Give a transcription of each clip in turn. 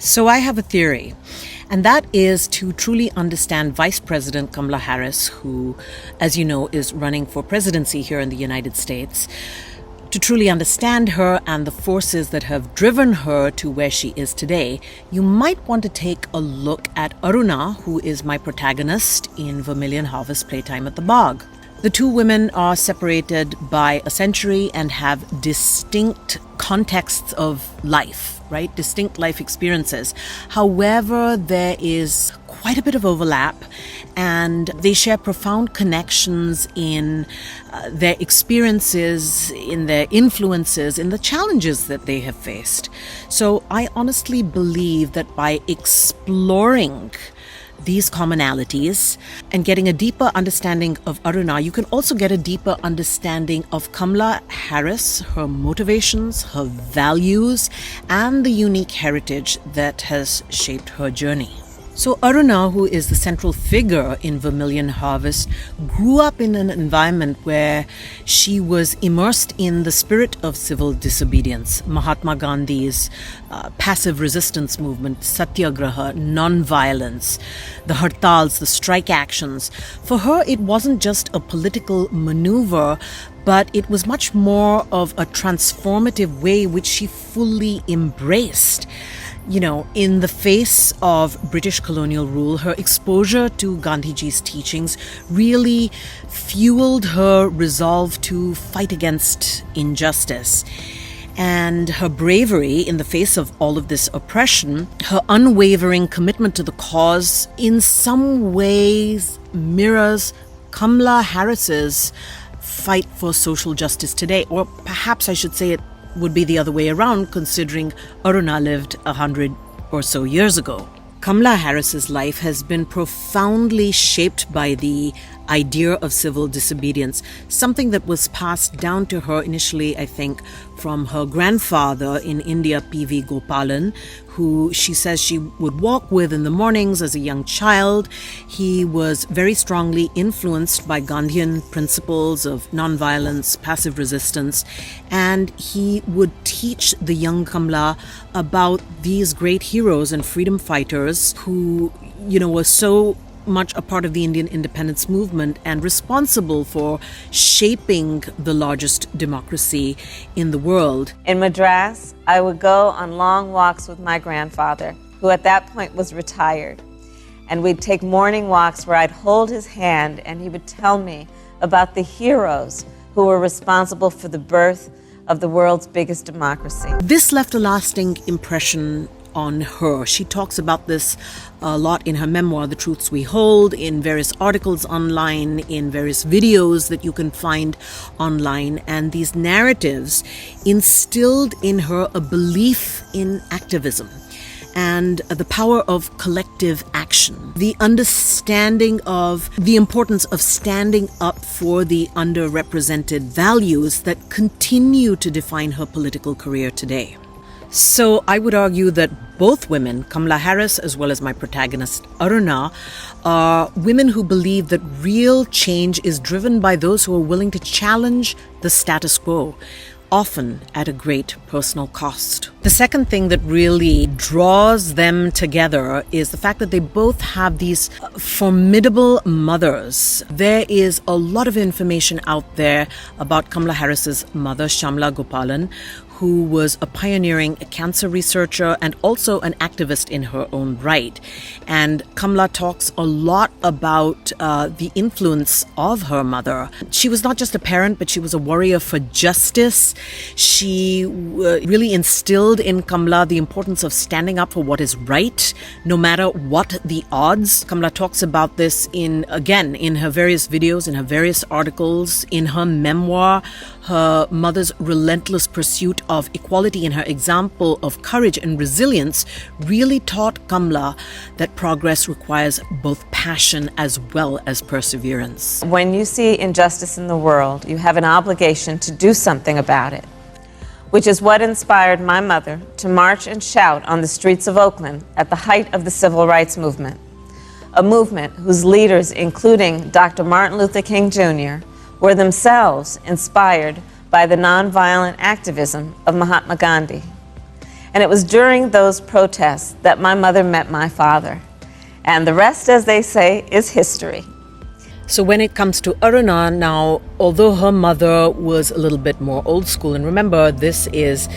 So I have a theory, and that is to truly understand Vice President Kamala Harris, who, as you know, is running for presidency here in the United States. To truly understand her and the forces that have driven her to where she is today, you might want to take a look at Aruna, who is my protagonist in Vermilion Harvest Playtime at the Bagh. The two women are separated by a century and have distinct contexts of life, right? Distinct life experiences. However, there is quite a bit of overlap, and they share profound connections in their experiences, in their influences, in the challenges that they have faced. So I honestly believe that by exploring these commonalities and getting a deeper understanding of Aruna, you can also get a deeper understanding of Kamala Harris, her motivations, her values, and the unique heritage that has shaped her journey. So Aruna, who is the central figure in Vermilion Harvest, grew up in an environment where she was immersed in the spirit of civil disobedience, Mahatma Gandhi's passive resistance movement, satyagraha, non-violence, the hartals, the strike actions. For her, it wasn't just a political maneuver, but it was much more of a transformative way which she fully embraced. You know, in the face of British colonial rule, her exposure to Gandhiji's teachings really fueled her resolve to fight against injustice. And her bravery in the face of all of this oppression, her unwavering commitment to the cause, in some ways mirrors Kamala Harris's fight for social justice today. Or perhaps I should say it would be the other way around, considering Aruna lived 100 or so years ago. Kamala Harris's life has been profoundly shaped by the idea of civil disobedience, something that was passed down to her initially, I think, from her grandfather in India, P.V. Gopalan, who she says she would walk with in the mornings as a young child. He was very strongly influenced by Gandhian principles of nonviolence, passive resistance, and he would teach the young Kamala about these great heroes and freedom fighters who, were so much a part of the Indian independence movement and responsible for shaping the largest democracy in the world. In Madras, I would go on long walks with my grandfather, who at that point was retired. And we'd take morning walks where I'd hold his hand and he would tell me about the heroes who were responsible for the birth of the world's biggest democracy. This left a lasting impression on her. She talks about this a lot in her memoir, The Truths We Hold, in various articles online, in various videos that you can find online. And these narratives instilled in her a belief in activism and the power of collective action, the understanding of the importance of standing up for the underrepresented values that continue to define her political career today. So I would argue that both women, Kamala Harris as well as my protagonist Aruna, are women who believe that real change is driven by those who are willing to challenge the status quo, often at a great personal cost. The second thing that really draws them together is the fact that they both have these formidable mothers. There is a lot of information out there about Kamala Harris's mother, Shyamala Gopalan, who was a pioneering cancer researcher and also an activist in her own right. And Kamala talks a lot about the influence of her mother. She was not just a parent, but she was a warrior for justice. She really instilled in Kamala the importance of standing up for what is right, no matter what the odds. Kamala talks about this in her various videos, in her various articles, in her memoir. Her mother's relentless pursuit of equality and her example of courage and resilience really taught Kamala that progress requires both passion as well as perseverance. When you see injustice in the world, you have an obligation to do something about it, which is what inspired my mother to march and shout on the streets of Oakland at the height of the civil rights movement, a movement whose leaders, including Dr. Martin Luther King Jr., were themselves inspired by the nonviolent activism of Mahatma Gandhi. And it was during those protests that my mother met my father. And the rest, as they say, is history. So when it comes to Aruna now, although her mother was a little bit more old school, and remember this is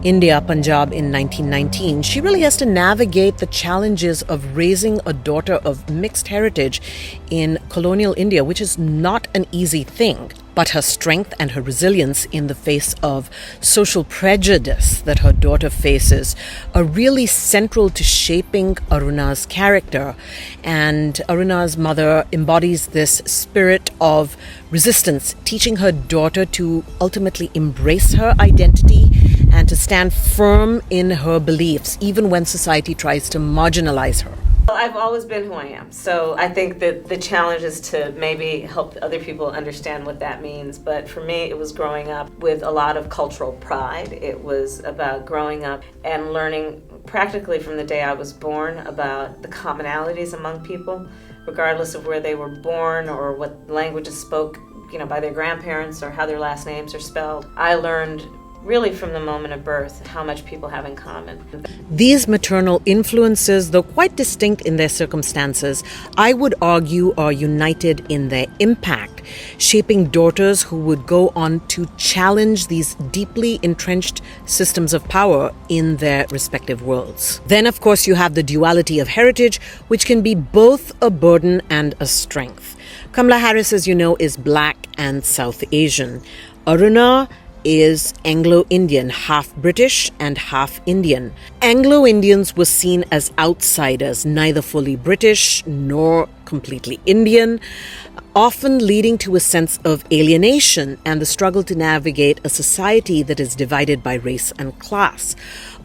India, Punjab in 1919, she really has to navigate the challenges of raising a daughter of mixed heritage in colonial India, which is not an easy thing. But her strength and her resilience in the face of social prejudice that her daughter faces are really central to shaping Aruna's character. And Aruna's mother embodies this spirit of resistance, teaching her daughter to ultimately embrace her identity and to stand firm in her beliefs, even when society tries to marginalize her. Well, I've always been who I am, so I think that the challenge is to maybe help other people understand what that means. But for me, it was growing up with a lot of cultural pride. It was about growing up and learning practically from the day I was born about the commonalities among people, regardless of where they were born or what languages spoke, by their grandparents or how their last names are spelled. I learned really from the moment of birth how much people have in common. These maternal influences, though quite distinct in their circumstances, I would argue are united in their impact, shaping daughters who would go on to challenge these deeply entrenched systems of power in their respective worlds. Then, of course, you have the duality of heritage, which can be both a burden and a strength. Kamala Harris, as you know, is Black and South Asian. Aruna is Anglo-Indian, half British and half Indian. Anglo-Indians were seen as outsiders, neither fully British nor completely Indian, often leading to a sense of alienation and the struggle to navigate a society that is divided by race and class.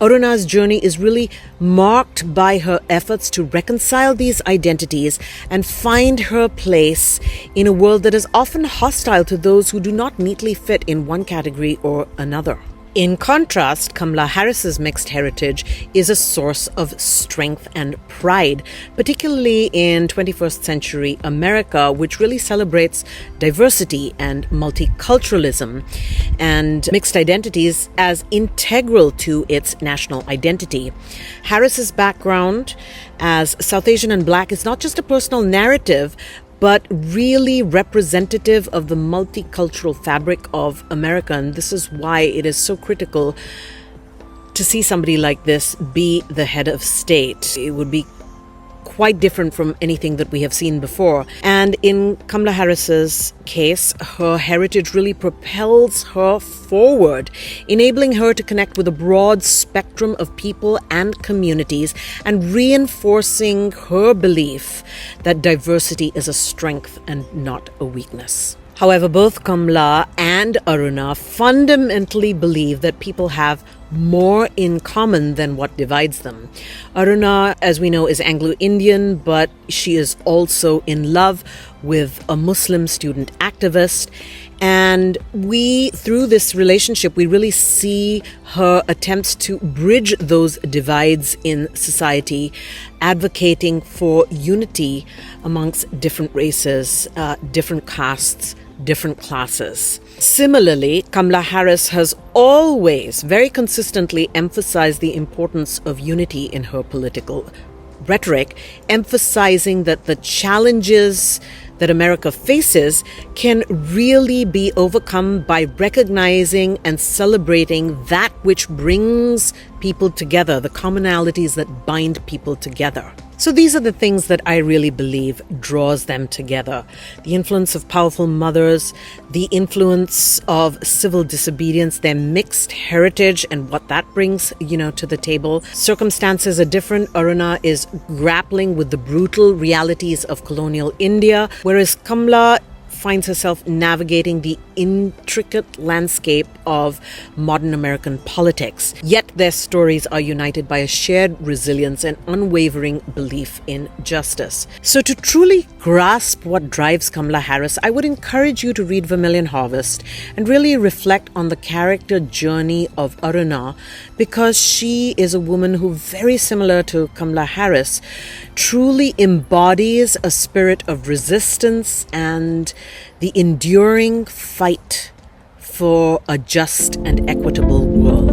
Aruna's journey is really marked by her efforts to reconcile these identities and find her place in a world that is often hostile to those who do not neatly fit in one category or another. In contrast, Kamala Harris's mixed heritage is a source of strength and pride, particularly in 21st century America, which really celebrates diversity and multiculturalism and mixed identities as integral to its national identity. Harris's background as South Asian and Black is not just a personal narrative, but really representative of the multicultural fabric of America. And this is why it is so critical to see somebody like this be the head of state. It would be quite different from anything that we have seen before. And in Kamala Harris's case, her heritage really propels her forward, enabling her to connect with a broad spectrum of people and communities and reinforcing her belief that diversity is a strength and not a weakness. However, both Kamala and Aruna fundamentally believe that people have more in common than what divides them. Aruna, as we know, is Anglo-Indian, but she is also in love with a Muslim student activist. And through this relationship, we really see her attempts to bridge those divides in society, advocating for unity amongst different races, different castes, different classes. Similarly, Kamala Harris has always very consistently emphasized the importance of unity in her political rhetoric, emphasizing that the challenges that America faces can really be overcome by recognizing and celebrating that which brings people together, the commonalities that bind people together. So these are the things that I really believe draws them together. The influence of powerful mothers, the influence of civil disobedience, their mixed heritage and what that brings, to the table. Circumstances are different. Aruna is grappling with the brutal realities of colonial India, whereas Kamala finds herself navigating the intricate landscape of modern American politics. Yet their stories are united by a shared resilience and unwavering belief in justice. So to truly grasp what drives Kamala Harris, I would encourage you to read Vermilion Harvest and really reflect on the character journey of Aruna, because she is a woman who, very similar to Kamala Harris, truly embodies a spirit of resistance and the enduring fight for a just and equitable world.